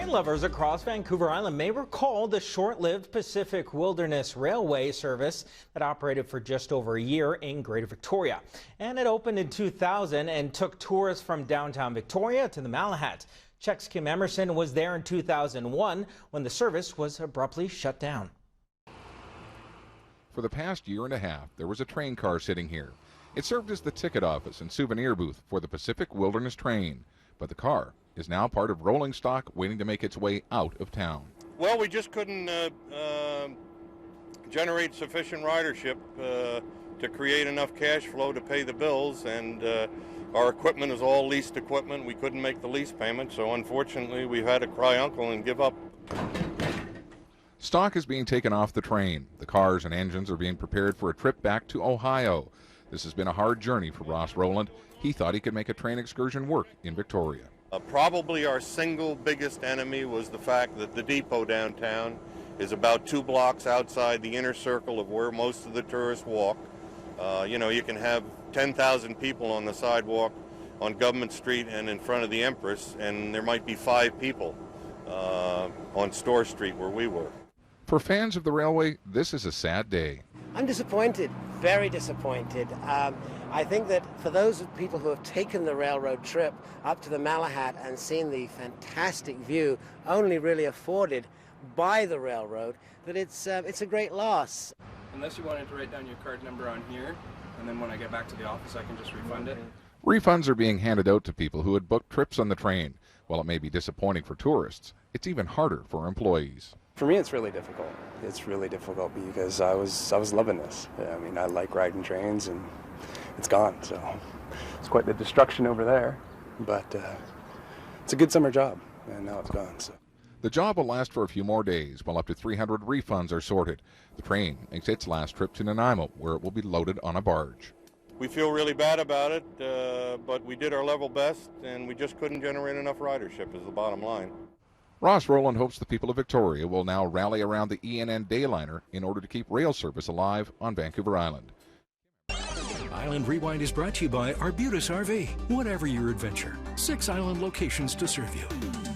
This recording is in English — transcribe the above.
Train lovers across Vancouver Island may recall the short-lived Pacific Wilderness Railway service that operated for just over a year in Greater Victoria. And it opened in 2000 and took tourists from downtown Victoria to the Malahat. Check's Kim Emerson was there in 2001 when the service was abruptly shut down. For the past year and a half, there was a train car sitting here. It served as the ticket office and souvenir booth for the Pacific Wilderness train. But the car is now part of rolling stock waiting to make its way out of town. Well, we just couldn't generate sufficient ridership to create enough cash flow to pay the bills, and our equipment is all leased equipment. We couldn't make the lease payment, so unfortunately we've had to cry uncle and give up. Stock is being taken off the train. The cars and engines are being prepared for a trip back to Ohio. This has been a hard journey for Ross Rowland. He thought he could make a train excursion work in Victoria. Probably our single biggest enemy was the fact that the depot downtown is about 2 blocks outside the inner circle of where most of the tourists walk. You can have 10,000 people on the sidewalk on Government Street and in front of the Empress, and there might be 5 people on Store Street where we were. For fans of the railway, this is a sad day. I'm disappointed, very disappointed. I think that for those people who have taken the railroad trip up to the Malahat and seen the fantastic view only really afforded by the railroad, that it's a great loss. Unless you wanted to write down your card number on here, and then when I get back to the office I can just refund it. Refunds are being handed out to people who had booked trips on the train. While it may be disappointing for tourists, it's even harder for employees. For me, it's really difficult. It's really difficult because I was loving this. I mean, I like riding trains, and it's gone. So it's quite the destruction over there. But it's a good summer job, and now it's gone. So the job will last for a few more days, while up to 300 refunds are sorted. The train makes its last trip to Nanaimo, where it will be loaded on a barge. We feel really bad about it, but we did our level best, and we just couldn't generate enough ridership is the bottom line. Ross Rowland hopes the people of Victoria will now rally around the ENN Dayliner in order to keep rail service alive on Vancouver Island. Island Rewind is brought to you by Arbutus RV. Whatever your adventure, 6 island locations to serve you.